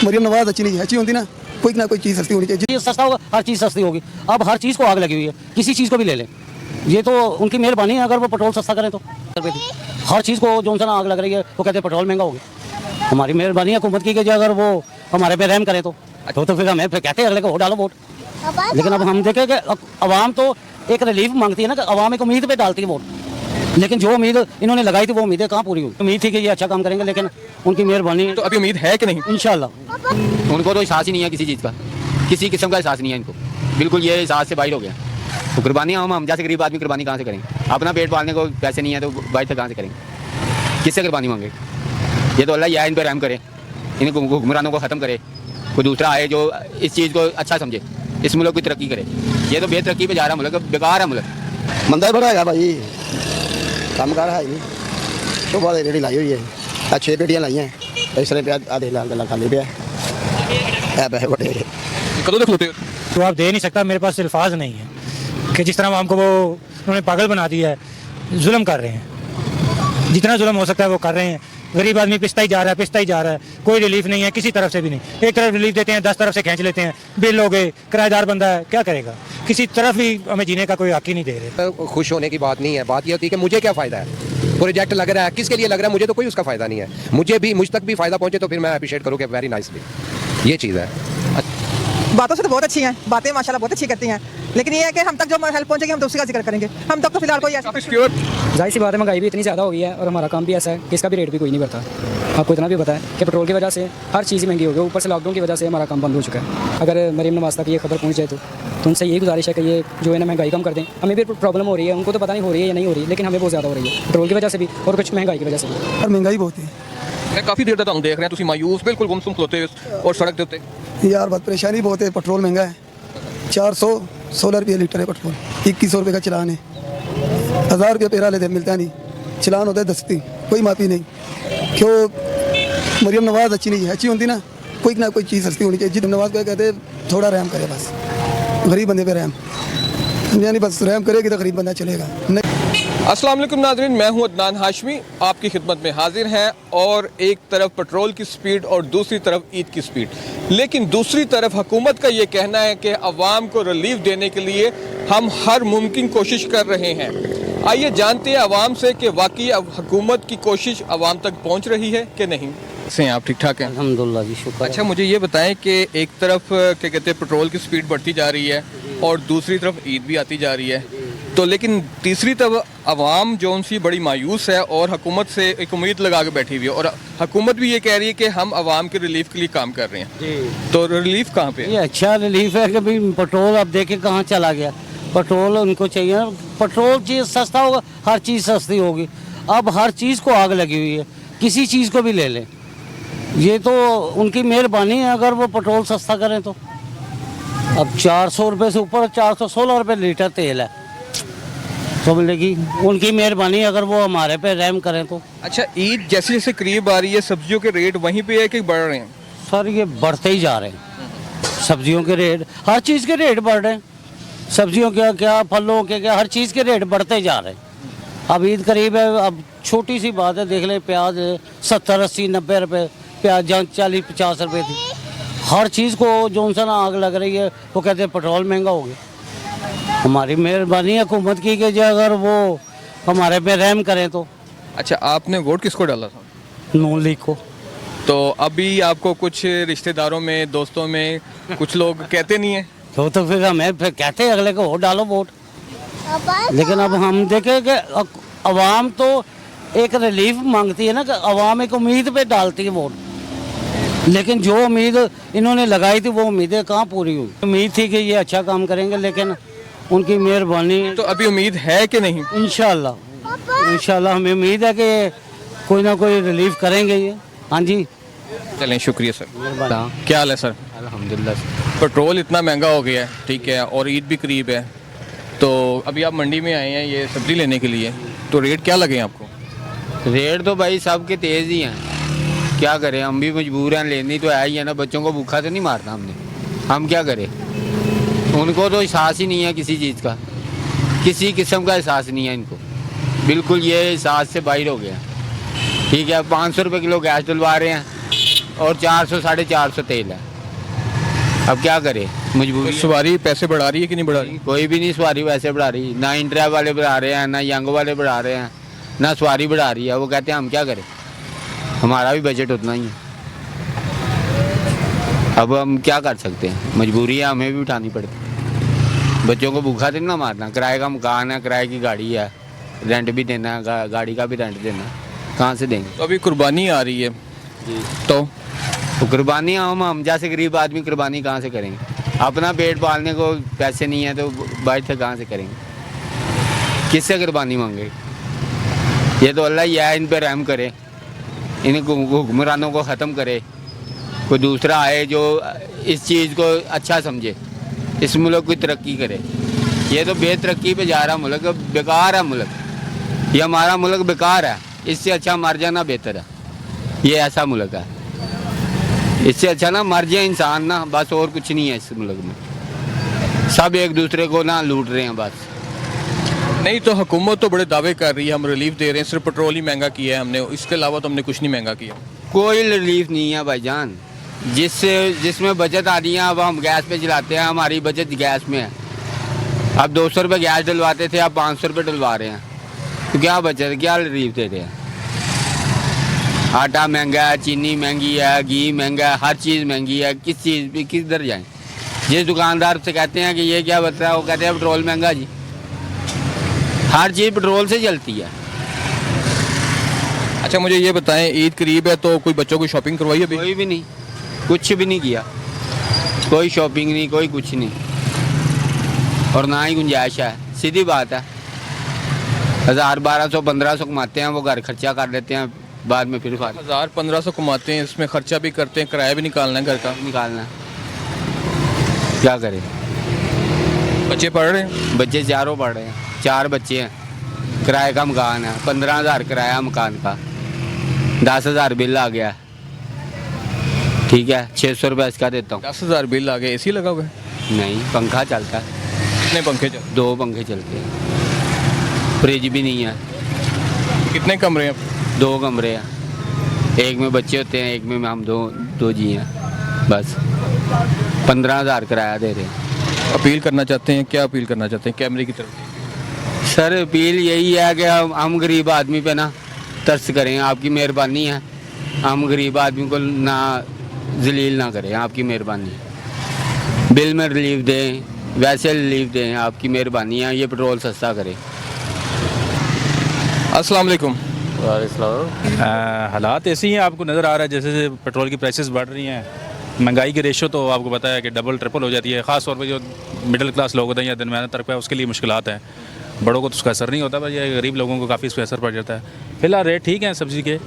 मरियम नवाज अच्छी नहीं अच्छी होती ना कोई चीज़ सस्ती होनी चाहिए। सस्ता होगा, हर चीज़ सस्ती होगी। अब हर चीज़ को आग लगी हुई है, किसी चीज़ को भी ले लें, ये तो उनकी मेहरबानी है। अगर वो पेट्रोल सस्ता करें तो हर चीज़ को जो सा आग लग रही है वो कहते हैं पेट्रोल महंगा हो गया। हमारी मेहरबानी है हुकूमत की कि अगर वो हमारे पे रहम करे तो फिर हमें फिर कहते हैं अगले को वोट डालो वोट। लेकिन अब हम देखें कि अवाम तो एक रिलीफ मांगती है ना, कि अवाम एक उम्मीद पे डालती है वोट, लेकिन जो उम्मीद इन्होंने लगाई थी वो उम्मीदें कहाँ पूरी हुई। उम्मीद थी कि ये अच्छा काम करेंगे, लेकिन उनकी मेहरबानी। तो अभी उम्मीद है कि नहीं? इंशाल्लाह। उनको तो एहसास ही नहीं है किसी चीज़ का, किसी किस्म का एहसास नहीं है इनको, बिल्कुल ये एहसास से बाहर हो गया। तो कुर्बानी हम जैसे गरीब आदमी कुर्बानी कहाँ से करेंगे? अपना पेट पालने को पैसे नहीं है तो बाहर से कहाँ से करेंगे? किससे कुर्बानी मांगे? ये तो अल्लाह इन पर रहम करे, इन हुक्मरानों को ख़त्म करे, कोई दूसरा आए जो इस चीज़ को अच्छा समझे, इस मुल्क की तरक्की करे। ये तो बेतरक्की पे जा रहा मुल्क, बेकार है मुल्क। मंदा बड़ा है भाई, काम कर है नहीं तो बहुत रेडी लाई हुई है, 6 पेटियाँ लाई हैं, इसलिए पे आधे लाख खाली पे है पैसे बड़े। कदों तक होते तो आप दे नहीं सकता, मेरे पास अल्फाज नहीं है कि जिस तरह हमको वो उन्होंने पागल बना दिया है, जुल्म कर रहे हैं, जितना जुल्म हो सकता है वो कर रहे हैं। गरीब आदमी पिसता ही जा रहा है, कोई रिलीफ नहीं है किसी तरफ से भी नहीं। एक तरफ रिलीफ देते हैं, 10 तरफ से खींच लेते हैं, बिल हो गए, किराएदार बंदा है, क्या करेगा? किसी तरफ भी हमें जीने का कोई हक ही नहीं दे रहे। खुश होने की बात नहीं है, बात ये होती है कि मुझे क्या फ़ायदा है, प्रोजेक्ट लग रहा है, किसके लिए लग रहा है, मुझे तो कोई उसका फ़ायदा नहीं है। मुझ तक भी फ़ायदा पहुँचे तो फिर मैं अप्रिशिएट करूँ कि वेरी नाइसली, ये चीज़ है। बातों से तो बहुत अच्छी हैं, बातें माशाल्लाह बहुत अच्छी करती हैं, लेकिन ये है कि हम तक जो हेल्प पहुंचेगी हम तो उसी का जिक्र करेंगे। हम तक तो फिलहाल कोई ऐसा जाहिर सी बात है, महंगाई भी इतनी ज़्यादा हो गई है और हमारा काम भी ऐसा है कि इसका भी रेट भी कोई नहीं बढ़ता। आपको इतना भी पता है कि पेट्रोल की वजह से हर चीज़ महंगी हो गई, ऊपर से लॉकडाउन की वजह से हमारा काम बंद हो चुका है। अगर मरीम नवाज तक ये खबर पहुँच जाए तो उनसे यही गुजारिश है कि ये जो है ना महंगाई कम कर दें। हमें भी प्रॉब्लम हो रही है, उनको तो पता नहीं हो रही है या नहीं हो रही, लेकिन हमें बहुत ज़्यादा हो रही है पेट्रोल की वजह से भी और कुछ महंगाई की वजह से भी। और महंगाई बहुत है, मैं काफ़ी देर तक देख रहे हैं, मायूस बिल्कुल गुमसुम खलोते और सड़क के उत्ते यार बहुत परेशानी बहुत है। पेट्रोल महंगा है, 416 रुपये लीटर है पेट्रोल, 2100 रुपये का चलान है, 1000 रुपये पेरा लेते मिलता नहीं, चलान होता है 10 दिन, कोई माफ़ी नहीं। क्यों मरियम नवाज अच्छी नहीं है अच्छी होती ना कोई चीज़ सस्ती होनी चाहिए। जिन नवाज को कहते थोड़ा रहम करे, बस गरीब बंदे पे रहम, यानी बस रहम करेगी तो गरीब बंदा चलेगा नहीं। अस्सलाम वालेकुम नाज़रीन, मैं हूं अदनान हाशमी, आपकी खिदमत में हाजिर हैं। और एक तरफ पेट्रोल की स्पीड और दूसरी तरफ ईद की स्पीड, लेकिन दूसरी तरफ हुकूमत का ये कहना है कि अवाम को रिलीफ देने के लिए हम हर मुमकिन कोशिश कर रहे हैं। आइए जानते हैं अवाम से कि वाकई अब हुकूमत की कोशिश अवाम तक पहुँच रही है कि नहीं। से आप ठीक ठाक हैं? अल्हम्दुलिल्लाह जी, शुक्र। अच्छा, मुझे ये बताएं कि एक तरफ क्या कहते हैं पेट्रोल की स्पीड बढ़ती जा रही है और दूसरी तरफ ईद भी आती जा रही है, तो लेकिन तीसरी तरफ अवाम जो उनसी बड़ी मायूस है और हुकूमत से एक उम्मीद लगा के बैठी हुई है, और हुकूमत भी ये कह रही है कि हम अवाम के रिलीफ के लिए काम कर रहे हैं। तो रिलीफ कहाँ पे? ये अच्छा रिलीफ है कि भाई पेट्रोल अब देखे कहाँ चला गया। पेट्रोल उनको चाहिए, पेट्रोल चीज़ सस्ता होगा, हर चीज़ सस्ती होगी। अब हर चीज़ को आग लगी हुई है, किसी चीज़ को भी ले लें, ये तो उनकी मेहरबानी है। अगर वो पेट्रोल सस्ता करें तो अब 400 रुपये से ऊपर 416 रुपये लीटर तेल है, तो मिलेगी उनकी मेहरबानी। अगर वो हमारे पे रहम करें तो। अच्छा, ईद जैसे जैसे करीब आ रही है, सब्जियों के रेट वहीं पे है कि बढ़ रहे हैं? सर ये बढ़ते ही जा रहे हैं, सब्जियों के रेट, हर चीज़ के रेट बढ़ रहे हैं, सब्जियों के क्या, फलों के क्या, हर चीज़ के रेट बढ़ते जा रहे हैं। अब ईद करीब है, अब छोटी सी बात है, देख लें प्याज 70, 80, 90 रुपये, प्याज जहाँ 40, 50 रुपये थी। हर चीज़ को जो सा आग लग रही है वो कहते हैं पेट्रोल महंगा हो गया। हमारी मेहरबानी है हुकूमत की कि अगर वो हमारे पे रहम करें तो। अच्छा, आपने वोट किसको डाला था? नून लीग को। तो अभी आपको कुछ रिश्तेदारों में, दोस्तों में कुछ लोग कहते नहीं है? तो फिर हमें फिर कहते हैं अगले को वोट डालो वोट। लेकिन अब हम देखें कि अवाम तो एक रिलीफ मांगती है ना, कि अवाम एक उम्मीद पे डालती है वोट, लेकिन जो उम्मीद इन्होंने लगाई थी वो उम्मीदें कहाँ पूरी हुई। उम्मीद थी कि ये अच्छा काम करेंगे, लेकिन उनकी मेहरबानी। तो अभी उम्मीद है कि नहीं? इंशाल्लाह हमें उम्मीद है कि कोई ना कोई रिलीफ करेंगे ये। हाँ जी, चलें, शुक्रिया सर। क्या हाल है सर? अल्हम्दुलिल्लाह। पेट्रोल इतना महंगा हो गया है, ठीक है, और ईद भी करीब है, तो अभी आप मंडी में आए हैं ये सब्ज़ी लेने के लिए, तो रेट क्या लगे आपको? रेट तो भाई सबके तेज़ ही हैं, क्या करें, हम भी मजबूर हैं, लेनी तो है ही है ना, बच्चों को भूखा तो नहीं मारना हमने, हम क्या करें। उनको तो एहसास ही नहीं है किसी चीज़ का, किसी किस्म का एहसास नहीं है इनको, बिल्कुल ये एहसास से बाहर हो गया। ठीक है, 500 रुपये किलो गैस डलवा रहे हैं, और 400 450 तेल है। अब क्या करे, मजबूरी है। सवारी पैसे बढ़ा रही है कि नहीं बढ़ा रही? कोई भी नहीं सवारी वैसे बढ़ा रही, ना इंडिया वाले बढ़ा रहे हैं, ना यंग वाले बढ़ा रहे हैं, ना सवारी बढ़ा रही है। वो कहते हैं हम क्या करें, हमारा भी बजट उतना ही है। अब हम क्या कर सकते हैं, मजबूरी है, हमें भी उठानी पड़ती है। बच्चों को भूखा दिन ना मारना, किराए का मकान है, किराए की गाड़ी है, रेंट भी देना है, गाड़ी का भी रेंट देना है, कहाँ से देंगे? तो अभी कुर्बानी आ रही है तो कुर्बानी हम जैसे गरीब आदमी कुर्बानी कहाँ से करेंगे? अपना पेट पालने को पैसे नहीं है तो बाहर से कहाँ से करेंगे? किससे कुर्बानी मांगे? ये तो अल्लाह ही है, इन पर रहम करे, इन हुक्मरानों को ख़त्म करे, कोई दूसरा आए जो इस चीज़ को अच्छा समझे, इस मुल्क की तरक्की करे। ये तो बेतरक्की पे जा रहा मुल्क, बेकार है मुल्क, ये हमारा मुल्क बेकार है, इससे अच्छा मर जाना बेहतर है। ये ऐसा मुल्क है, इससे अच्छा ना मर जाए इंसान ना, बस और कुछ नहीं है इस मुल्क में। सब एक दूसरे को ना लूट रहे हैं बस। नहीं तो हुकूमत तो बड़े दावे कर रही है, हम रिलीफ दे रहे हैं, सिर्फ पेट्रोल ही महंगा किया है हमने, इसके अलावा तो हमने कुछ नहीं महंगा किया। कोई रिलीफ नहीं है भाईजान, जिसमें बचत आ रही है। अब हम गैस पे चलाते हैं, हमारी बचत गैस में है। अब 200 रुपये गैस डलवाते थे, अब 500 रुपये डलवा रहे हैं, तो क्या बचत, क्या रिलीफ दे रहे हैं? आटा महंगा है, चीनी महंगी है, घी महंगा है, हर चीज़ महंगी है। किस चीज़ पे किधर जाएं? जिस दुकानदार से कहते हैं कि ये क्या बता रहा है, वो कहते हैं पेट्रोल महंगा जी। हर चीज़ पेट्रोल से चलती है। अच्छा मुझे ये बताएं, ईद करीब है तो कोई बच्चों को शॉपिंग करवाई अभी? कोई भी नहीं, कुछ भी नहीं किया, कोई शॉपिंग नहीं, कोई कुछ नहीं, और ना ही गुंजाइश है। सीधी बात है, 1000 1200 1500 कमाते हैं, वो घर खर्चा कर लेते हैं, बाद में फिर 1000 1500 कमाते हैं, इसमें खर्चा भी करते हैं, किराया भी निकालना है घर का। निकालना है, क्या करें? बच्चे पढ़ रहे हैं? बच्चे चारों पढ़ रहे हैं, 4 बच्चे हैं, किराए का मकान है, 15,000 किराया मकान का, 10,000 बिल आ गया, ठीक है, 600 रुपये इसका देता हूँ। 10,000 बिल आ गए। एसी लगा हुआ है? नहीं, पंखा चलता है। कितने पंखे चलते 2 पंखे चलते हैं, फ्रिज भी नहीं है। हैं? कितने कमरे हैं? 2 कमरे हैं, एक में बच्चे होते हैं, एक में हम दो जी हैं, बस 15,000 किराया दे रहे हैं। अपील करना चाहते हैं, क्या अपील करना चाहते हैं कैमरे की तरफ? सर अपील यही है कि हम गरीब आदमी पे ना तरस करें, आपकी मेहरबानी है, हम गरीब आदमी को ना जलील ना करें, आपकी मेहरबानी है। बिल में रिलीफ दें, वैसे रिलीफ दें, आपकी मेहरबानी है, ये पेट्रोल सस्ता करें। अस्सलाम वालेकुम। हालात ऐसे ही हैं, आपको नज़र आ रहा है जैसे जैसे पेट्रोल की प्राइसेस बढ़ रही हैं, महंगाई की रेशो तो आपको पता है कि डबल ट्रिपल हो जाती है। ख़ास तौर पर जो मिडिल क्लास लोग होते हैं या दिन मेहनत तक पे, उसके लिए मुश्किलात हैं। बड़ों को तो उसका असर नहीं होता, पर ये गरीब लोगों को काफ़ी इस पर असर पड़ जाता है। फिलहाल रेट ठीक है सब्ज़ी के,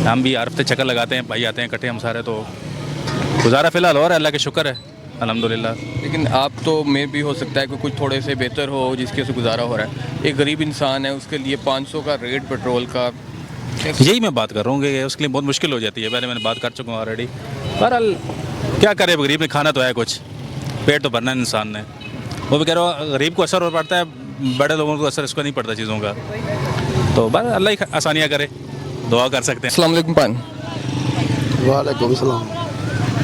हम भी हर हफ्ते चक्कर लगाते हैं, भाई आते हैं इकट्ठे हम सारे, तो गुजारा फ़िलहाल और अल्लाह के शुक्र है अल्हम्दुलिल्लाह। लेकिन आप तो में भी हो सकता है कि कुछ थोड़े से बेहतर हो जिसके से गुजारा हो रहा है। एक गरीब इंसान है, उसके लिए 500 का रेट पेट्रोल का, यही मैं बात कर रहा हूँ कि उसके लिए बहुत मुश्किल हो जाती है। पहले मैंने बात कर चुका हूँ ऑलरेडी। बहरहाल क्या करे, गरीब ने खाना तो है, कुछ पेट तो भरना है इंसान ने। वो भी कह रहा हूँ गरीब को असर और पड़ता है, बड़े लोगों को असर इसको नहीं पड़ता चीज़ों का। तो बस अल्लाह ही आसानियाँ करे, दुआ कर सकते हैं। अस्सलाम वालेकुम पान। वालेकुम सलाम।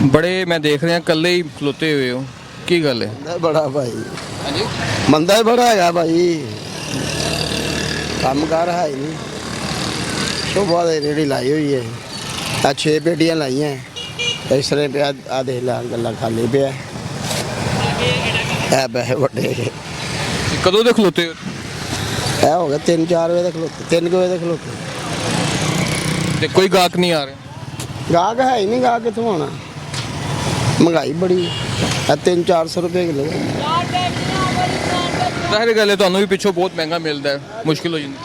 बड़े मैं देख रहे हैं कल्ले ही खलोते हुए हो, की गल है? बड़ा भाई मंदा ही बड़ा है भाई, काम कार है नहीं, सुबह रेडी लाई हुई है, 6 पेटियां लाई हैं, इस तरह पे आधे गला खाली पे है पैसे बड़े कदों दे खलोते हो? है हो गया 3-4 बजे तक खलोते, 3 बजे तक खलोते। ते कोई गाहक नहीं आ रहे? गाहक है ही नहीं, गाहक कितों आना, महंगाई बड़ी है, 300-400 रुपये किलो। ज़ाहिर गल है ਤੁਹਾਨੂੰ ਵੀ ਪਿੱਛੋਂ ਬਹੁਤ ਮਹਿੰਗਾ ਮਿਲਦਾ ਹੈ, ਮੁਸ਼ਕਿਲ ਹੋ ਜਾਂਦੀ।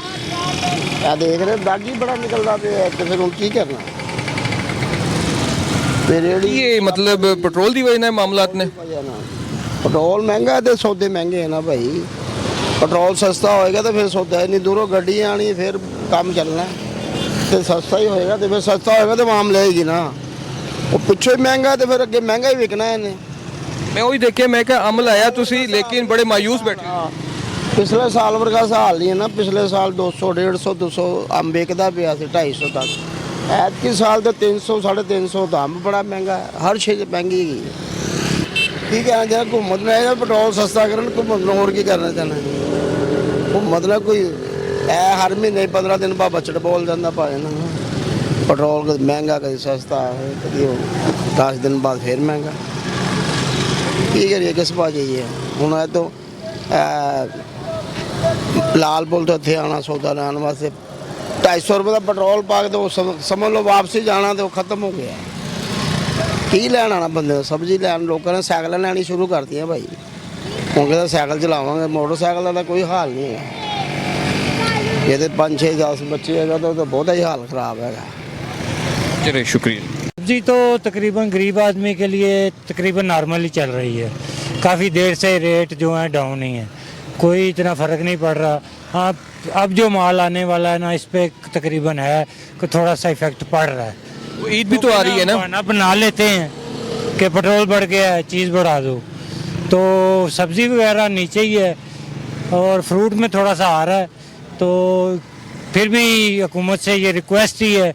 ਆ ਦੇਖ ਰਹੇ ਦਾਗ ਹੀ ਬੜਾ ਨਿਕਲਦਾ ਪਿਆ, ਤੇ ਫਿਰ ਹੁਣ ਕੀ ਕਰਨਾ? ਤੇ ਰੇੜੀ ये मतलब पेट्रोल की वजह मामलात ने? पेट्रोल महंगा है तो सौदे महंगे है ना भाई। पेट्रोल सस्ता होएगा तो फिर सौदा इन्नी दूरों गड्डी आनी, फिर काम चलना है, तो सस्ता ही होएगा तो फिर सस्ता होएगा तो आम लेगी ना। वो पिछों ही महंगा है तो फिर अगे महंगा ही विकना है इन्हें। मैं वही देखे, मैं क्या अमल आया तुसी लेकिन बड़े मायूस बैठे। पिछले साल वर्गा हाल नहीं है ना, पिछले साल 200 150 200 आम बेचता पिया 250 तक, ऐतकी साल तो 300 350 तो अंब बड़ा महंगा है, हर चीज़ महंगी है। की कहना चाहना घूमत ने पेट्रोल सस्ता करन, घूमत ने होर की करना चाहना। घूमत ने कोई हर महीने 15 दिन बाद बजट बोल जाता भाई ना, पेट्रोल कभी महंगा कभी सस्ता, कभी 10 दिन बाद फिर महंगा। की करिए किस पास जाइए हूँ। है तो लाल पुल तो इतने आना सौदा लैन वास्ते 250 रुपये का पेट्रोल पा के तो समझ लो वापसी जाना तो खत्म हो गया। की लैन आना बंदे, सब्जी लैन लोगों ने साइकिल लैनी शुरू कर दी भाई। ਹੁਣ ਕਹਿੰਦਾ ਸਾਈਕਲ ਚਲਾਵਾਂਗੇ, ਮੋਟਰਸਾਈਕਲ ਦਾ ਕੋਈ ਹਾਲ ਨਹੀਂ ਹੈ। ये तो 5 6 10 बच्चे है तो बहुत ही हाल ख़राब है। चलिए शुक्रिया। सब्जी तो तकरीबन गरीब आदमी के लिए तकरीबन नॉर्मल ही चल रही है। काफ़ी देर से रेट जो है डाउन ही है, कोई इतना फ़र्क नहीं पड़ रहा। हाँ, अब जो माल आने वाला है ना, इस पर तकरीबन है कि थोड़ा सा इफेक्ट पड़ रहा है। ईद भी तो आ रही है ना, बहाना बना लेते हैं कि पेट्रोल बढ़ गया है, चीज़ बढ़ा दो। तो सब्ज़ी वगैरह नीचे ही है और फ्रूट में थोड़ा सा आ रहा है। तो फिर भी हुकूमत से ये रिक्वेस्ट ही है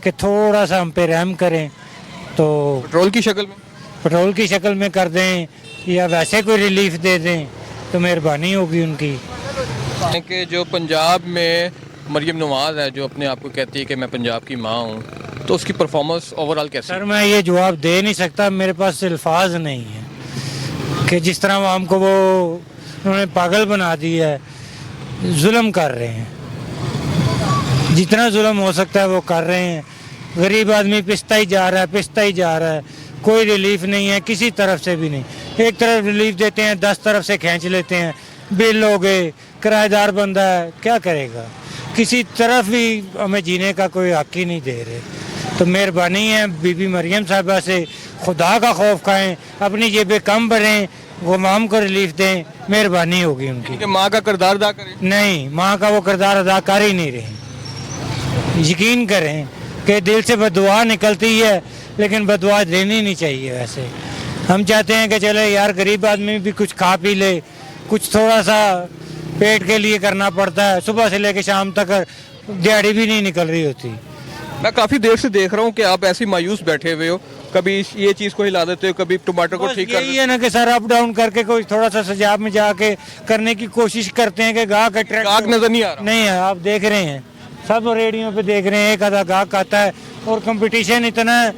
कि थोड़ा सा हम पे रहम करें, तो पेट्रोल की शक्ल में, पेट्रोल की शक्ल में कर दें या वैसे कोई रिलीफ दे दें तो मेहरबानी होगी उनकी। कि जो पंजाब में मरियम नवाज है, जो अपने आप को कहती है कि मैं पंजाब की माँ हूँ, तो उसकी परफॉर्मेंस ओवरऑल कैसे? सर मैं ये जवाब दे नहीं सकता, मेरे पास अल्फाज नहीं है कि जिस तरह हमको वो उन्होंने पागल बना दिया है। जुल्म कर रहे हैं, जितना जुल्म हो सकता है वो कर रहे हैं। गरीब आदमी पिसता ही जा रहा है, पिसता ही जा रहा है, कोई रिलीफ नहीं है किसी तरफ से भी नहीं। एक तरफ रिलीफ देते हैं, 10 तरफ से खींच लेते हैं। बिल हो गए, किराएदार बंदा है, क्या करेगा? किसी तरफ भी हमें जीने का कोई हक ही नहीं दे रहे। तो मेहरबानी है बीबी मरियम साहिबा से, खुदा का खौफ खाएं, अपनी जेबें कम भरें, गुमाम को रिलीफ दें, मेहरबानी होगी उनकी। कि माँ का किरदार अदा करें? नहीं, माँ का वो किरदार अदा कर ही नहीं रहे। यकीन करें कि दिल से बदुआ निकलती है, लेकिन बदुआ देनी नहीं चाहिए। वैसे हम चाहते हैं कि चले यार गरीब आदमी भी कुछ खा पी ले, कुछ थोड़ा सा पेट के लिए करना पड़ता है। सुबह से लेकर शाम तक दिहाड़ी भी नहीं निकल रही होती। मैं काफ़ी देर से देख रहा हूँ कि आप ऐसे मायूस बैठे हुए हो, कभी ये चीज़ को हिला देते हो, कभी टमाटर को ठीक कर यही है ना कि सर अप डाउन करके कोई थोड़ा सा सजाब में जाके करने की कोशिश करते हैं कि गाहक गाहक नजर नहीं आ रहा। नहीं है, आप देख रहे हैं, सब रेडियो पे देख रहे हैं, एक आधा गाहक आता है और कंपटीशन इतना है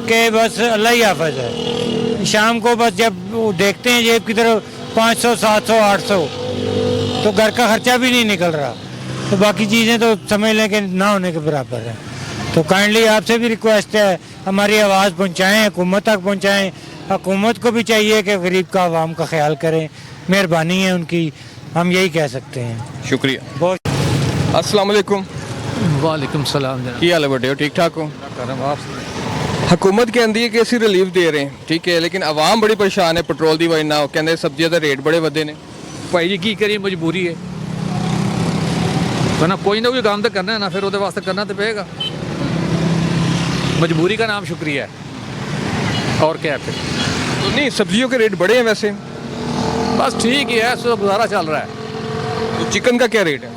कि बस अल्लाह ही हाफिज है। शाम को बस जब वो देखते हैं जेब की तरफ 500 700 800, तो घर का खर्चा भी नहीं निकल रहा, तो बाकी चीज़ें तो समझ लें कि ना होने के बराबर है। तो काइंडली आपसे भी रिक्वेस्ट है, हमारी आवाज़ पहुंचाएं, हुकूमत तक पहुंचाएं। हुकूमत को भी चाहिए कि गरीब का आवाम का ख्याल करें, मेहरबानी है उनकी, हम यही कह सकते हैं। शुक्रिया बहुत। अस्सलाम वालेकुम। वालेकुम सलाम। की हाल है बड़े हो, ठीक ठाक हो? हुकूमत कहती है कि असं रिलीफ दे रहे हैं, ठीक है, लेकिन आवाम बड़ी परेशान है पेट्रोल की वजह ना। कहते सब्जियों के रेट बड़े वधे ने। भाई जी की करिए, मजबूरी है तो ना, कोई ना कोई काम तो करना है ना, फिर वो वास्ते करना तो पेगा। मजबूरी का नाम शुक्रिया है, और क्या है फिर। तो नहीं, सब्जियों के रेट बड़े हैं वैसे, बस ठीक ही है, सो गुजारा चल रहा है। तो चिकन का क्या रेट है?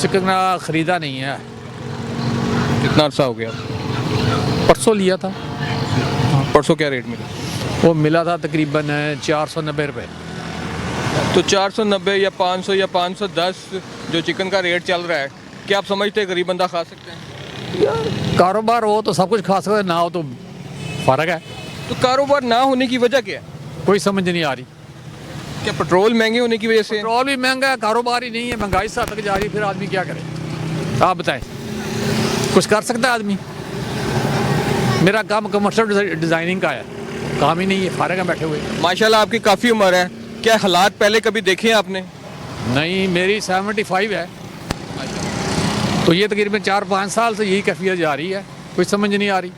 चिकन का ख़रीदा नहीं है। कितना अर्सा हो गया? परसों लिया था। परसों क्या रेट मिला? वो मिला था तकरीबन 490 रुपये। तो 490 या 500 या 510 जो चिकन का रेट चल रहा है, क्या आप समझते हैं गरीब बंदा खा सकते हैं? कारोबार हो तो सब कुछ खा सकते, ना हो तो फ़र्क है। तो कारोबार ना होने की वजह क्या है? कोई समझ नहीं आ रही। क्या पेट्रोल महंगे होने की वजह से? पेट्रोल भी महंगा है, कारोबार ही नहीं है, महंगाई से तक जा रही है, फिर आदमी क्या करे? आप बताएं, कुछ कर सकता है आदमी? मेरा काम कमर्शियल डिज़ाइनिंग का है, काम ही नहीं है, फारग है बैठे हुए। माशाल्लाह आपकी काफ़ी उम्र है, क्या हालात पहले कभी देखे हैं आपने? नहीं, मेरी 75 है, तो ये तकरीबन 4-5 साल से यही कैफियत जा रही है, कुछ समझ नहीं आ रही।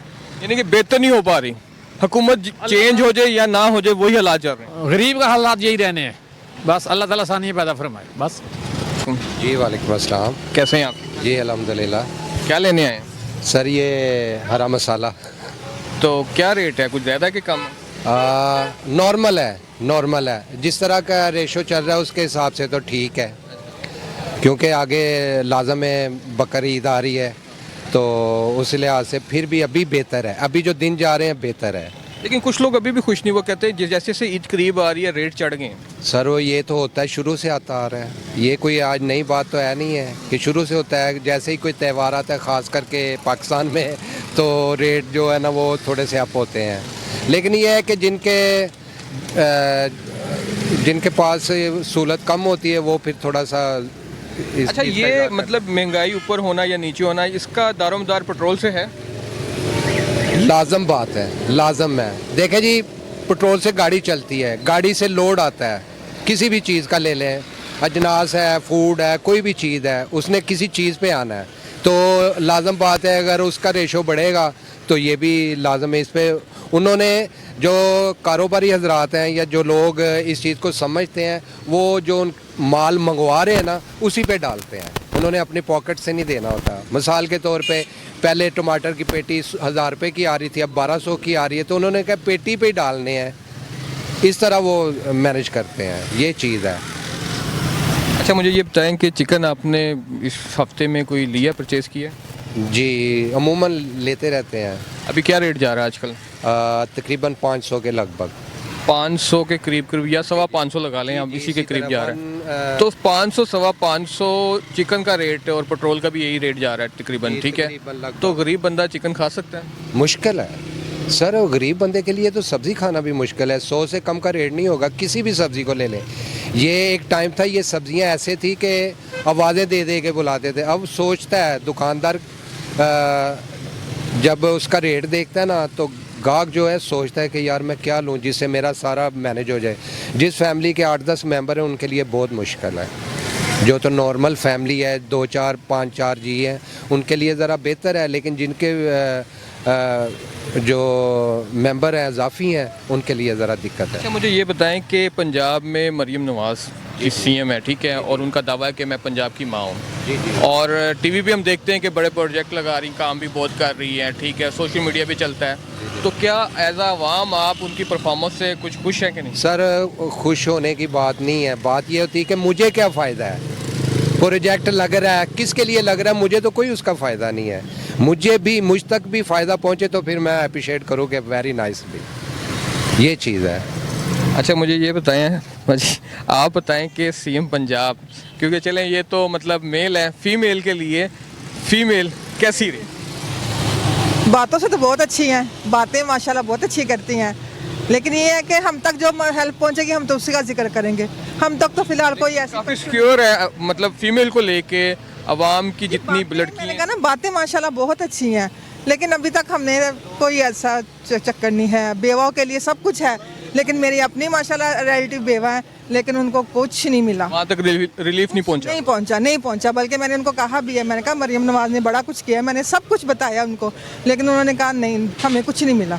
यानी कि बेहतर नहीं हो पा रही, हुकूमत चेंज हो जाए या ना हो जाए वही हालात चल रहे हैं। गरीब का हालात यही रहने हैं, बस अल्लाह ताला आसानी पैदा फरमाए बस। जी वालेकुम अस्सलाम। कैसे हैं आप? जी अल्हम्दुलिल्लाह। क्या लेने आए? सर ये हरा मसाला। तो क्या रेट है, कुछ ज़्यादा कि कम? नॉर्मल है, नॉर्मल है, जिस तरह का रेशो चल रहा है उसके हिसाब से तो ठीक है, क्योंकि आगे लाजम है बकर ईद आ रही है, तो उस लिहाज से फिर भी अभी बेहतर है, अभी जो दिन जा रहे हैं बेहतर है। लेकिन कुछ लोग अभी भी खुश नहीं, वो कहते हैं जैसे जैसे ईद करीब आ रही है रेट चढ़ गए हैं। सर वो ये तो होता है, शुरू से आता आ रहा है, ये कोई आज नई बात तो है नहीं है कि शुरू से होता है। जैसे ही कोई त्यौहार आता है ख़ास करके पाकिस्तान में, तो रेट जो है ना वो थोड़े से अप होते हैं। लेकिन ये है कि जिनके पास सहूलत कम होती है वो फिर थोड़ा सा अच्छा, ये मतलब महंगाई ऊपर होना या नीचे होना, इसका दारोमदार पेट्रोल से है? लाजम बात है, लाजम है। देखें जी, पेट्रोल से गाड़ी चलती है, गाड़ी से लोड आता है, किसी भी चीज़ का ले लें, अजनास है, फूड है, कोई भी चीज़ है, उसने किसी चीज़ पे आना है, तो लाजम बात है अगर उसका रेशो बढ़ेगा तो ये भी लाजम है। इस पर उन्होंने जो कारोबारी हजरात हैं या जो लोग इस चीज़ को समझते हैं, वो जो माल मंगवा रहे हैं ना उसी पे डालते हैं, उन्होंने अपनी पॉकेट से नहीं देना होता। मिसाल के तौर पे पहले टमाटर की पेटी 1000 रुपये की आ रही थी, अब 1200 की आ रही है, तो उन्होंने कहा पेटी पे डालने हैं, इस तरह वो मैनेज करते हैं, ये चीज़ है। अच्छा, मुझे ये बताएं कि चिकन आपने इस हफ्ते में कोई लिया, परचेज़ किया? जी अमूमन लेते रहते हैं। अभी क्या रेट जा रहा है आजकल? तकरीबन 500 के लगभग, 500 के करीब करीब या 550 लगा लें, अब इसी के करीब जा रहा है। तो 500 550 चिकन का रेट और पेट्रोल का भी यही रेट जा रहा है तकरीबन, ठीक है? तो गरीब बंदा चिकन खा सकता है? मुश्किल है सर, गरीब बंदे के लिए तो सब्ज़ी खाना भी मुश्किल है। 100 से कम का रेट नहीं होगा, किसी भी सब्ज़ी को ले लें। ये एक टाइम था, ये सब्ज़ियां ऐसे थी कि आवाज़ें दे दे के बुलाते थे। अब सोचता है दुकानदार, जब उसका रेट देखता है ना तो गाहक जो है सोचता है कि यार मैं क्या लूँ जिससे मेरा सारा मैनेज हो जाए। जिस फैमिली के 8-10 मेंबर हैं उनके लिए बहुत मुश्किल है। जो तो नॉर्मल फैमिली है, 2-4 5-4 जी हैं, उनके लिए ज़रा बेहतर है, लेकिन जिनके जो मेंबर हैं इजाफी हैं उनके लिए ज़रा दिक्कत है। अच्छा, मुझे ये बताएं कि पंजाब में मरीम नवाज़ की सीएम है, ठीक है, और उनका दावा है कि मैं पंजाब की माँ हूँ, और टीवी पे हम देखते हैं कि बड़े प्रोजेक्ट लगा रही, काम भी बहुत कर रही हैं, ठीक है, सोशल मीडिया पे चलता है, तो क्या एज आवाम आप उनकी परफॉर्मेंस से कुछ खुश हैं कि नहीं? सर खुश होने की बात नहीं है, बात ये होती है कि मुझे क्या फ़ायदा है। प्रोजेक्ट लग रहा है, किसके लिए लग रहा है, मुझे तो कोई उसका फ़ायदा नहीं है। मुझ तक भी फ़ायदा पहुँचे तो फिर मैं अप्रिशिएट करूँ कि वेरी नाइस भी, ये चीज़ है। अच्छा, मुझे ये बताएं, आप बताएं कि सीएम पंजाब, क्योंकि चलें ये तो मतलब मेल है, फीमेल के लिए फीमेल कैसी रही? बातों से तो बहुत अच्छी हैं, बातें माशाल्लाह बहुत अच्छी करती हैं, लेकिन ये है कि हम तक जो हेल्प पहुंचेगी हम तो उसी का जिक्र करेंगे। हम तक तो फिलहाल कोई ऐसी काफ़ी सिक्योर है, मतलब फीमेल को लेके आवाम की जितनी लड़की, मैंने कहा ना बातें माशाल्लाह बहुत अच्छी हैं, लेकिन अभी तक हमने कोई ऐसा चक्कर नहीं है। बेवाओं के लिए सब कुछ है, लेकिन मेरी अपनी माशाल्लाह रिलेटिव बेवा है, लेकिन उनको कुछ नहीं मिला, वहाँ तक रिलीफ नहीं पहुंचा। बल्कि मैंने उनको कहा भी है, मैंने कहा मरीम नवाज़ ने बड़ा कुछ किया, मैंने सब कुछ बताया उनको, लेकिन उन्होंने कहा नहीं हमें कुछ नहीं मिला।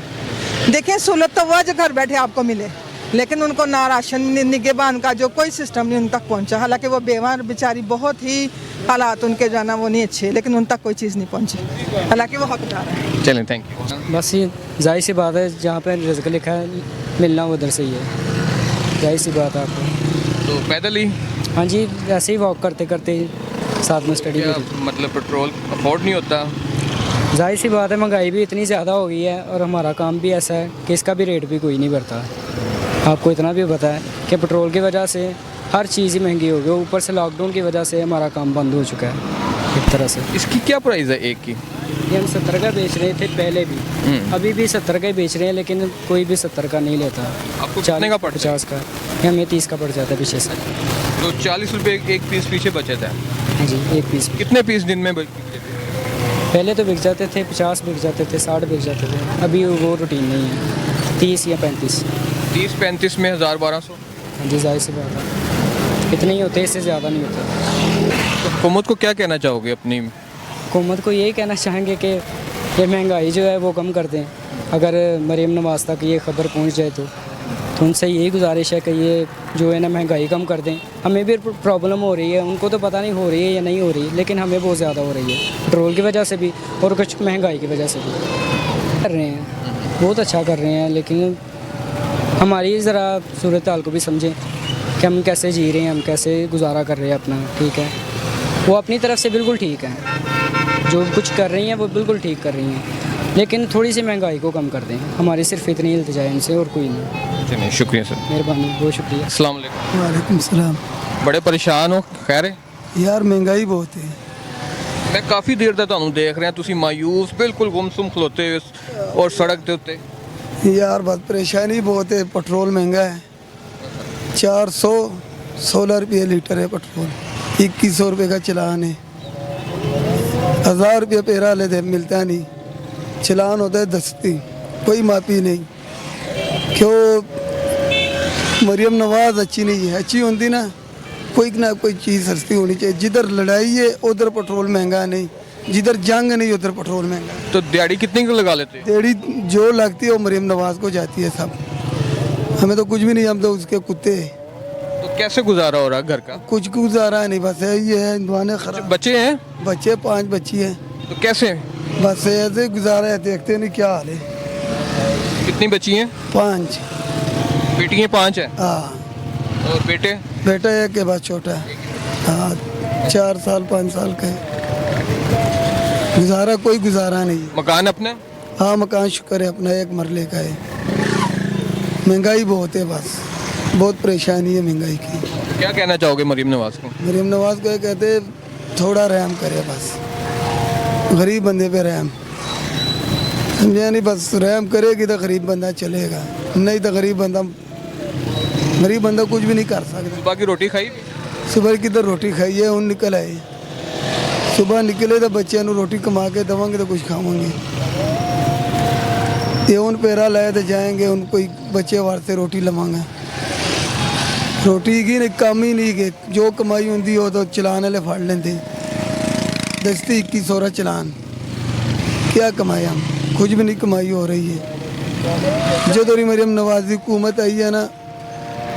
देखें, सहूलत तो वह जो घर बैठे आपको मिले, लेकिन उनको ना राशन निगहबान का जो कोई सिस्टम नहीं उन तक पहुंचा। हालांकि वो बेवा बेचारी, बहुत ही हालात उनके जाना वो नहीं अच्छे, लेकिन उन तक कोई चीज़ नहीं पहुंची, हालांकि वो हकदार है। चलें, थैंक यू। बस ये जाहिर सी बात है, जहाँ पे रिज़्क लिखा है मिलना उधर से ही है, जाहिर सी बात है। आपको तो पैदल ही? हाँ जी, ऐसे ही वॉक करते करते साथ में स्टडी मतलब पेट्रोल अफोर्ड नहीं होता? जाहिर सी बात है, महंगाई भी इतनी ज़्यादा हो गई है और हमारा काम भी ऐसा है कि इसका भी रेट भी कोई नहीं बढ़ता। आपको इतना भी पता है कि पेट्रोल की वजह से हर चीज़ ही महंगी हो गई, ऊपर से लॉकडाउन की वजह से हमारा काम बंद हो चुका है एक तरह से। इसकी क्या प्राइस है एक की? ये हम 70 का बेच रहे थे पहले भी, अभी भी 70 का ही बेच रहे हैं, लेकिन कोई भी 70 का नहीं लेता। आपको कितने का पड़ता है? 50 का, ये हमें 30 का पड़ जाता है पीछे से। तो 40 रुपये एक पीस पीछे बचत है? हाँ जी, एक पीस। कितने पीस दिन में पहले तो बिक जाते थे, 50 बिक जाते थे, 60 बिक जाते थे, अभी वो रूटीन नहीं है। 30 या 35। 30-35 में 1000-1200? हाँ जी, जाहिर सी बात है, इतने ही होते, इससे ज़्यादा नहीं होता। तो हुकूमत को क्या कहना चाहोगे अपनी? हुकूमत को यही कहना चाहेंगे कि ये महंगाई जो है वो कम कर दें। अगर मरीम नवाज़ तक ये खबर पहुंच जाए तो उनसे यही गुजारिश है कि ये जो है ना महंगाई कम कर दें। हमें भी प्रॉब्लम हो रही है, उनको तो पता नहीं हो रही है या नहीं हो रही, लेकिन हमें बहुत ज़्यादा हो रही है, पेट्रोल की वजह से भी और कुछ महंगाई की वजह से भी। कर रहे हैं, बहुत अच्छा कर रहे हैं, लेकिन हमारी ज़रा सूरत हाल को भी समझें कि हम कैसे जी रहे हैं, हम कैसे गुजारा कर रहे हैं अपना। ठीक है, वो अपनी तरफ से बिल्कुल ठीक है, जो कुछ कर रही हैं वो बिल्कुल ठीक कर रही हैं, लेकिन थोड़ी सी महंगाई को कम कर दें। हमारी सिर्फ इतनी इल्तिजा है इनसे और कोई नहीं। चलिए शुक्रिया सर, मेहरबानी, बहुत शुक्रिया। अस्सलाम वालेकुम। वालेकुम सलाम। बड़े परेशान हो? खैर है यार महंगाई बहुत है। मैं काफ़ी देर तक ਤੁਹਾਨੂੰ देख रहे हैं, तुसी मायूस बिल्कुल गुमसुम खलोते हुए और सड़क के उत्ते। यार बस परेशानी बहुत है। पेट्रोल महंगा है, 416 रुपये लीटर है पेट्रोल। 2100 रुपये का चलान है। 1000 रुपये पेरा लेते मिलता नहीं, चलान होता है 10। कोई माफ़ी नहीं। क्यों मरियम नवाज अच्छी नहीं है? अच्छी होती ना कोई चीज़ सस्ती होनी चाहिए। जिधर लड़ाई है उधर पेट्रोल महंगा नहीं, जिधर जंग नहीं उधर पेट्रोल महंगा। तो दिहाड़ी कितनी की लगा लेते हैं? दिहाड़ी जो लगती है वो मरियम नवाज को जाती है सब। हमें तो कुछ भी नहीं, हम तो उसके कुत्ते। तो कैसे गुजारा हो रहा है घर का? कुछ गुजारा नहीं, बस ये है दुआने खराब। बच्चे हैं? बच्चे 5 बच्ची हैं। तो कैसे? बस ऐसे गुजारा है, देखते नहीं क्या हाल है। कितनी बच्ची हैं? 5। बेटियाँ 5 हैं? हाँ। और बेटे? बेटा एक के बाद छोटा है। हाँ, 4 साल 5 साल का है। गुजारा कोई गुजारा नहीं। मकान अपना? हाँ मकान शुक्र है अपना, 1 मरले का है। महंगाई बहुत है, बस बहुत परेशानी है महंगाई की। क्या कहना चाहोगे मरीम नवाज को? मरीम नवाज को कहते थोड़ा रहम करे, बस गरीब बंदे पे रहम। समझा नहीं? बस रहम करेगी तो गरीब बंदा चलेगा, नहीं तो गरीब बंदा कुछ भी नहीं कर सकता। सुबह की रोटी खाई? सुबह किधर रोटी खाई है? उन निकल आए। सुबह निकले तो बच्चों को रोटी कमा के देवेंगे तो कुछ खावेंगे। ये उन पेरा लाए तो जाएंगे, उन कोई बच्चे वास्ते रोटी लवांगे। रोटी की नहीं काम ही नहीं, के जो कमाई होंगी वो तो चलान वाले फड़ लेंगे। 10-21 चलान क्या कमाया? हम कुछ भी नहीं कमाई हो रही है। जो तो मरियम नवाज की हुकूमत आई है ना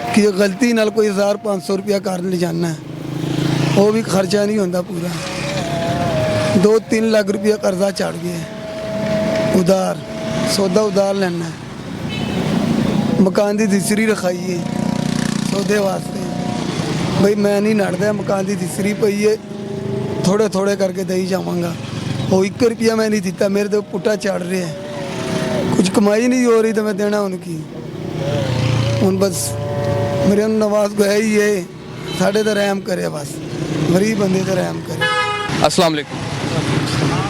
कि गलती नाल कोई 1500 रुपया कार ले जाना है, वो भी खर्चा नहीं होता पूरा। 2-3 लाख रुपया कर्जा चढ़ गया उधार, सौदा उधार लेना है। मकान की तीसरी रखाई है सौदे वास्ते। भाई मैं नहीं नड़दा, मकान की तीसरी पई है, थोड़े थोड़े करके दई जावांगा। वो 1 रुपया मैं नहीं दिता, मेरे तो पुट्टा चढ़ रहा है। कुछ कमाई नहीं हो रही तो मैं देना उनकी। उन बस मरियम नवाज को है ही ये साढ़े तो रहम करे, बस गरीब बंदे तो रहम करे। अस्सलाम वालेकुम,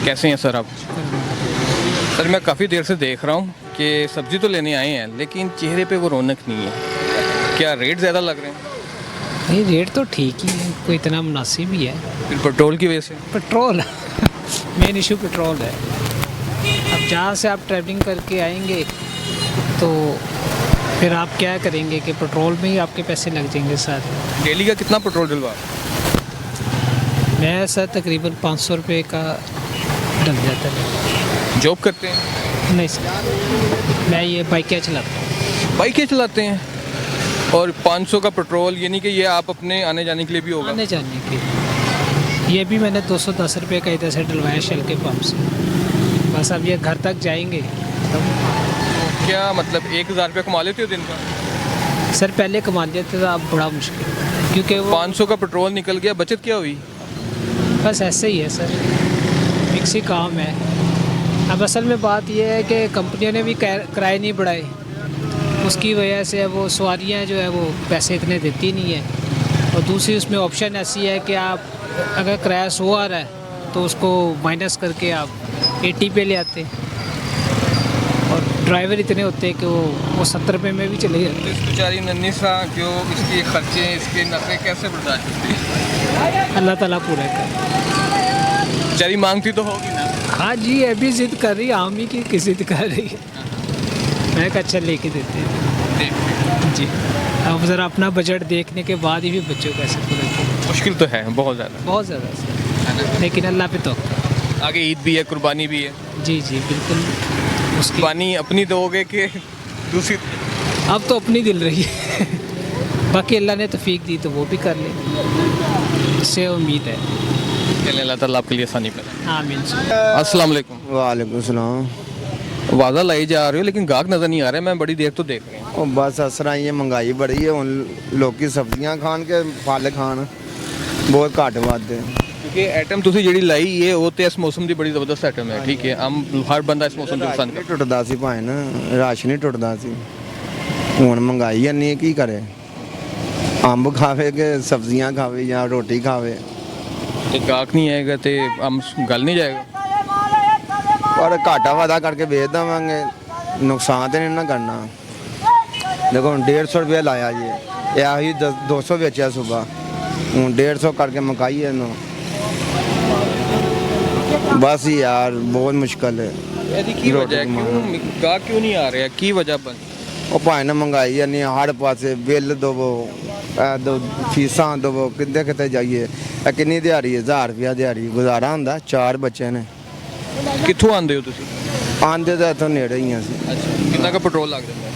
कैसे हैं सर आप? सर मैं काफ़ी देर से देख रहा हूँ कि सब्ज़ी तो लेने आए हैं लेकिन चेहरे पे वो रौनक नहीं है। क्या रेट ज़्यादा लग रहे हैं? नहीं, रेट तो ठीक ही है, कोई इतना मुनासिब ही है। फिर पेट्रोल की वजह से? पेट्रोल मेन इशू पेट्रोल है। अब जहाँ से आप ट्रैवलिंग करके आएंगे तो फिर आप क्या करेंगे कि पेट्रोल में ही आपके पैसे लग जाएंगे सर। डेली का कितना पेट्रोल डलवा? मैं सर तकरीबन 500 रुपये का डल जाता है। जॉब करते हैं? नहीं सर, मैं ये बाइकें चलाता हूँ। बाइकें चलाते हैं और 500 का पेट्रोल, यानी कि ये आप अपने आने जाने के लिए भी होगा? आने जाने के लिए ये भी मैंने 210 रुपये का इधर से डलवाया शेल के पंप से। बस अब ये घर तक जाएंगे तब। क्या मतलब 1000 रुपये कमा लेते हो दिन का? सर पहले कमा लेते थे, अब बड़ा मुश्किल, क्योंकि वो 500 का पेट्रोल निकल गया, बचत क्या हुई? बस ऐसे ही है सर, मिक्स ही काम है। अब असल में बात यह है कि कंपनियों ने भी किराए नहीं बढ़ाए, उसकी वजह से वो सवारियाँ जो है वो पैसे इतने देती नहीं है। और दूसरी उसमें ऑप्शन ऐसी है कि आप अगर किराया 100 आ रहा है तो उसको माइनस करके आप 80 पे ले आते हैं। और ड्राइवर इतने होते हैं कि वो 70 रुपये में भी चले जाते हैं। इस बेचारी नन्ही सा जो इसके खर्चे, इसके नखरे कैसे बर्दाश्त करती है? अल्लाह ताला पूरा कर। बेचारी मांगती तो होगी ना? हाँ जी, अभी जिद कर रही है, आम ही की जिद कर रही है। मैं अच्छा लेके देते हैं जी। अब ज़रा अपना बजट देखने के बाद ही भी बच्चों को ऐसे पूरा किया। मुश्किल तो है बहुत ज़्यादा, लेकिन अल्लाह पे तो आगे ईद भी है, कुर्बानी भी है। जी जी बिल्कुल। उसकी कुर्बानी अपनी दोगे कि दूसरी? अब तो अपनी दिल रही है बाकी अल्लाह ने तौफीक दी तो वो भी कर ले, इससे उम्मीद है। चलिए अल्लाह ताला आपके लिए आसानी करे। आमीन। अस्सलाम वालेकुम। वालेकुम सलाम। वादा लाई जा रही हो लेकिन गाहक नज़र नहीं आ रहा है, मैं बड़ी देर तो देख रही हूँ। ਉਹ ਬਸ ਅਸਰਾਂ ਹੀ ਮਹਿੰਗਾਈ ਬੜੀ ਹੈ ਹੁਣ ਲੋਕੀ ਸਬਜ਼ੀਆਂ ਖਾਣ ਕੇ ਫਲ ਖਾਣ ਬਹੁਤ ਘੱਟ ਵੱਧ ਹੈ। कि आइटम ਤੁਸੀਂ ਜਿਹੜੀ ਲਾਈ ਹੈ ਉਹ ਤੇ ਇਸ ਮੌਸਮ ਦੀ ਬੜੀ ਜ਼ਬਰਦਸਤ ਆਈਟਮ ਹੈ ਠੀਕ ਹੈ ਆਮ ਹਰ ਬੰਦਾ ਇਸ ਮੌਸਮ ਨੂੰ ਪਸੰਦ ਕਰਦਾ ਟੁੱਟਦਾ ਸੀ ਭਾਵੇਂ ਨਾ ਰਾਸ਼ ਨਹੀਂ ਟੁੱਟਦਾ ਸੀ ਹੁਣ ਮਹਿੰਗਾਈ ਇੰਨੀ ਕੀ ਕਰੇ ਅੰਬ ਖਾਵੇ ਕਿ ਸਬਜ਼ੀਆਂ ਖਾਵੇ ਜਾਂ ਰੋਟੀ ਖਾਵੇ ਤੇ ਗਾਹਕ ਨਹੀਂ ਆਏਗਾ ਤੇ ਆਮ ਗੱਲ ਨਹੀਂ ਜਾਏਗਾ ਪਰ ਘਾਟਾ ਵਾਦਾ ਕਰਕੇ ਵੇਚ ਦੇਵਾਂਗੇ ਨੁਕਸਾਨ ਤੇ ਨਹੀਂ ਨਾ ਕਰਨਾ ਦੇਖੋ ਹੁਣ 150 ਰੁਪਏ ਲਾਇਆ ਜੀ ਇਹ ਆਹੀ 200 ਵੇਚਿਆ ਸਵੇਰ ਹੁਣ 150 ਕਰਕੇ ਮਕਾਈ ਇਹਨੂੰ ਬਸ ਯਾਰ ਬਹੁਤ ਮੁਸ਼ਕਲ ਹੈ ਇਹਦੀ ਕੀ ਵਜ੍ਹਾ ਹੈ ਕਿਉਂ ਗਾਹਕ ਕਿਉਂ ਨਹੀਂ ਆ ਰਿਹਾ ਕੀ ਵਜ੍ਹਾ ਬਣ ਉਹ ਭਾਵੇਂ ਨਾ ਮਹਿੰਗਾਈ ਇੰਨੀ ਹਰ ਪਾਸੇ ਬਿੱਲ ਦਵੋ ਦੋ ਫੀਸਾਂ ਦਵੋ ਕਿੱਥੇ ਕਿਤੇ ਜਾਈਏ ਇਹ ਕਿੰਨੀ ਦਿਹਾੜੀ ਹੈ 1000 ਰੁਪਇਆ ਦਿਹਾੜੀ ਗੁਜ਼ਾਰਾ ਹੁੰਦਾ 4 ਬੱਚੇ ਨੇ ਕਿੱਥੋਂ ਆਉਂਦੇ ਹੋ ਤੁਸੀਂ ਆਂਦੇ ਤਾਂ ਇੱਥੋਂ ਨੇੜੇ ਹੀ ਆ ਸੀ ਅੱਛਾ ਕਿੰਨਾ ਕੁ ਪੈਟਰੋਲ ਲੱਗ ਜਾਂਦਾ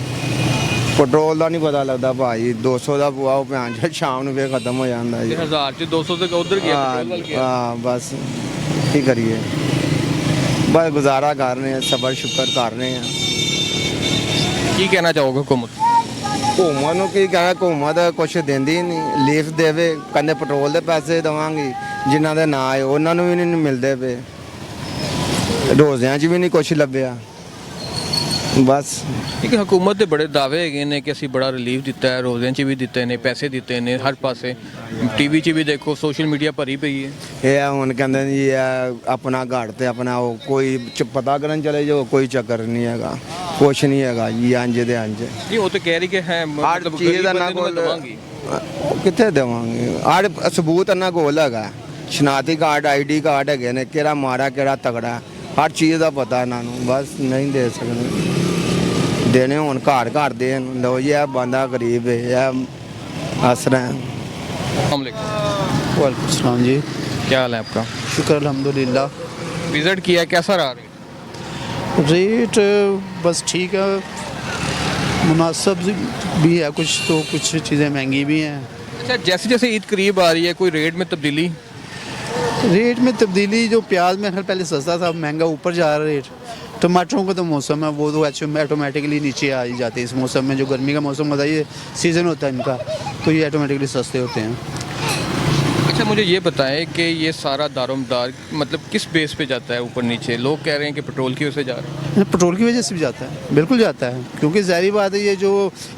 ਪੈਟਰੋਲ ਦਾ ਨਹੀਂ ਪਤਾ ਲੱਗਦਾ ਭਾਈ 200 ਦਾ ਪਵਾਓ ਭੈਣ ਚੋਦ ਸ਼ਾਮ ਨੂੰ ਫੇਰ ਖਤਮ ਹੋ ਜਾਂਦਾ ਜੀ 1000 ਚ 200 ਤੇ ਉਧਰ ਗਿਆ ਪੈਟਰੋਲ ਵੱਲ ਗਿਆ ਹਾਂ ਬਸ ਕੀ ਕਰੀਏ ਬਸ ਗੁਜ਼ਾਰਾ ਕਰ ਰਹੇ ਹਾਂ ਸਬਰ ਸ਼ੁਕਰ ਕਰ ਰਹੇ ਹਾਂ ਕੀ ਕਹਿਣਾ ਚਾਹੋਗੇ ਹੁਕੂਮਤ ਘੁੰਮਣ ਨੂੰ ਕੀ ਕਹਿਣਾ ਘੁੰਮਤ ਕੁਛ ਦਿੰਦੀ ਨਹੀਂ ਲੀਫ ਦੇਵੇ ਕਹਿੰਦੇ ਪੈਟਰੋਲ ਦੇ ਪੈਸੇ ਦੇਵਾਂਗੀ ਜਿਨ੍ਹਾਂ ਦੇ ਨਾਂ ਆਏ ਉਹਨਾਂ ਨੂੰ ਵੀ ਨਹੀਂ ਮਿਲਦੇ ਪਏ ਰੋਜ਼ਿਆਂ 'ਚ ਵੀ ਨਹੀਂ ਕੁਛ ਲੱਭਿਆ ਬਸ ਇੱਕ ਹਕੂਮਤ ਦੇ ਬੜੇ ਦਾਅਵੇ ਹੈਗੇ ਨੇ ਕਿ ਅਸੀਂ ਬੜਾ ਰਿਲੀਫ ਦਿੱਤਾ ਹੈ ਰੋਜ਼ਿਆਂ 'ਚ ਵੀ ਦਿੱਤੇ ਨੇ ਪੈਸੇ ਦਿੱਤੇ ਨੇ ਹਰ ਪਾਸੇ ਟੀਵੀ 'ਚ ਵੀ ਦੇਖੋ ਸੋਸ਼ਲ ਮੀਡੀਆ ਭਰੀ ਪਈ ਹੈ ਇਹ ਹੁਣ ਕਹਿੰਦੇ ਜੀ ਇਹ ਆਪਣਾ ਘਾਟ ਤੇ ਆਪਣਾ ਉਹ ਕੋਈ ਪਤਾ ਕਰਨ ਚਲੇ ਜਾਓ ਕੋਈ ਚੱਕਰ ਨਹੀਂ ਹੈਗਾ ਕੁਛ ਨਹੀਂ ਹੈਗਾ ਜੀ ਇੰਜ ਦੇ ਇੰਜ ਨਹੀਂ ਉਹ ਤਾਂ ਕਹਿ ਰਹੀ ਕਿ ਹੈ ਹਰ ਚੀਜ਼ ਦਾ ਨਾ ਕੋਲ ਕਿੱਥੇ ਦੇਵਾਂਗੇ ਹਰ ਸਬੂਤ ਨਾ ਕੋਲ ਹੈਗਾ ਸ਼ਨਾਖਤੀ ਕਾਰਡ ਆਈਡੀ ਕਾਰਡ ਹੈਗੇ ਨੇ ਕਿਹੜਾ ਮਾੜਾ ਕਿਹੜਾ ਤਗੜਾ ਹਰ ਚੀਜ਼ ਦਾ ਪਤਾ ਇਹਨਾਂ ਨੂੰ ਬਸ ਨਹੀਂ ਦੇ ਸਕਦੇ देने ਹੁਣ ਘਰ ਘਰ ਦੇ ਲੋ ਜੀ ਇਹ ਬੰਦਾ ਗਰੀਬ ਹੈ ਇਹ ਆਸਰਾ ਹੈ वालेकुम सलाम जी क्या हाल है आपका शुक्र अल्हम्दुलिल्लाह विजिट किया कैसा रहा रेट रेट बस ठीक है मुनासिब भी है कुछ तो कुछ चीज़ें महंगी भी हैं अच्छा जैसे जैसे ईद करीब आ रही है कोई रेट में तब्दीली रेट में तब्दीली जो प्याज में पहले सस्ता था महंगा ऊपर जा रहा है रेट टमाटरों का तो मौसम है वो तो ऑटोमेटिकली नीचे आ ही जाते हैं इस मौसम में जो गर्मी का मौसम होता है ये सीज़न होता है इनका तो ये ऑटोमेटिकली सस्ते होते हैं अच्छा मुझे ये बताएं कि ये सारा दारोमदार मतलब किस बेस पे जाता है ऊपर नीचे लोग कह रहे हैं कि पेट्रोल की वजह से जा रहे हैं पेट्रोल की वजह से भी जाता है बिल्कुल जाता है क्योंकि ज़ाहिर बात है ये जो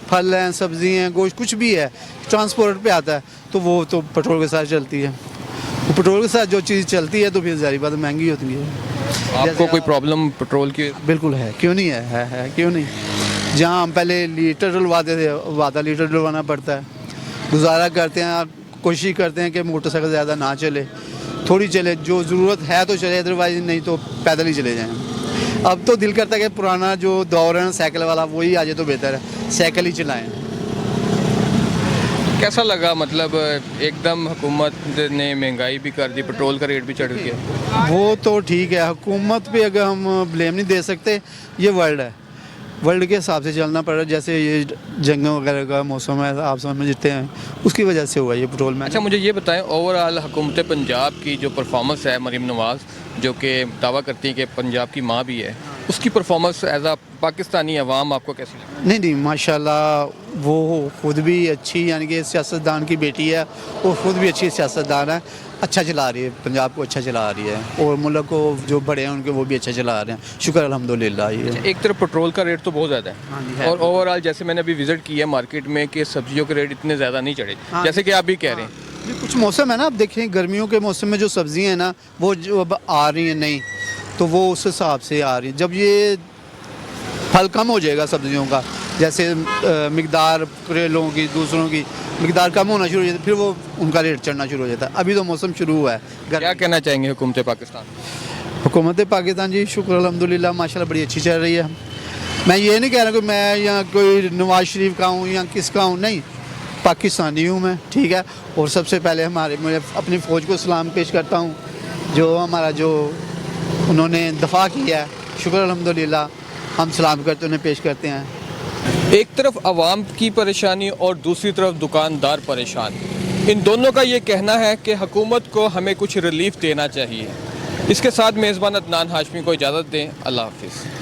फल हैं सब्ज़ी हैं गोश्त कुछ भी है ट्रांसपोर्ट पे आता है तो वो तो पेट्रोल के साथ चलती है वो पेट्रोल के साथ जो चीज़ चलती है तो फिर ज़ाहिर बात महंगी होती है आपको कोई प्रॉब्लम पेट्रोल की बिल्कुल है क्यों नहीं है क्यों नहीं जहाँ हम पहले लीटर डलवाते थे आधा लीटर डलवाना पड़ता है गुजारा करते हैं कोशिश करते हैं कि मोटरसाइकिल ज़्यादा ना चले थोड़ी चले जो ज़रूरत है तो चले अदरवाइज नहीं तो पैदल ही चले जाएं अब तो दिल करता है कि पुराना जो दौर है ना साइकिल वाला वही आ जाए तो बेहतर है साइकिल ही चलाएं कैसा लगा मतलब एकदम हुकूमत ने महंगाई भी कर दी पेट्रोल का रेट भी चढ़ गया वो तो ठीक है हुकूमत पे अगर हम ब्लेम नहीं दे सकते ये वर्ल्ड है वर्ल्ड के हिसाब से चलना पड़ रहा है जैसे ये जंग वगैरह का मौसम है आप समझते हैं उसकी वजह से हुआ ये पेट्रोल में अच्छा मुझे ये बताएं ओवरऑल हुकूमत पंजाब की जो परफॉर्मेंस है मरीम नवाज़ जो कि दावा करती है कि पंजाब की माँ भी है उसकी परफॉर्मेंस एज आ पाकिस्तानी अवाम आपको कैसी लगी नहीं माशाल्लाह वो खुद भी अच्छी यानी कि सियासतदान की बेटी है वो खुद भी अच्छी सियासतदान है अच्छा चला रही है पंजाब को अच्छा चला रही है और मुल्क को जो बड़े हैं उनके वो भी अच्छा चला रहे हैं शुक्र अल्हम्दुलिल्लाह ये एक तरफ पेट्रोल का रेट तो बहुत ज़्यादा है और ओवरऑल जैसे मैंने अभी विजिट किया मार्केट में कि सब्जियों के रेट इतने ज़्यादा नहीं चढ़े जैसे कि आप भी कह रहे हैं ये कुछ मौसम है ना आप देखें गर्मियों के मौसम में जो सब्जियाँ हैं ना वो जो अब आ रही हैं नहीं तो वो उस हिसाब से आ रही हैं जब ये फल कम हो जाएगा सब्जियों का जैसे मिकदार करेलों की दूसरों की मिकदार कम होना शुरू हो जाता है फिर वो उनका रेट चढ़ना शुरू हो जाता है अभी तो मौसम शुरू हुआ है क्या कहना चाहेंगे हुकूमत पाकिस्तान हुकूमत पाकिस्तान जी शुक्र अल्हम्दुलिल्लाह माशाल्लाह बड़ी अच्छी चल रही है मैं ये नहीं कह रहा कि मैं यहाँ कोई नवाज शरीफ का हूँ या किसका हूँ नहीं पाकिस्तानी हूँ मैं ठीक है और सबसे पहले मैं अपनी फ़ौज को सलाम पेश करता हूँ जो हमारा जो उन्होंने दफा किया है शुक्र अल्हम्दुलिल्लाह हम सलाम करते उन्हें पेश करते हैं एक तरफ आवाम की परेशानी और दूसरी तरफ दुकानदार परेशान इन दोनों का ये कहना है कि हुकूमत को हमें कुछ रिलीफ देना चाहिए इसके साथ मेज़बान अदनान हाशमी को इजाज़त दें अल्लाह हाफिज़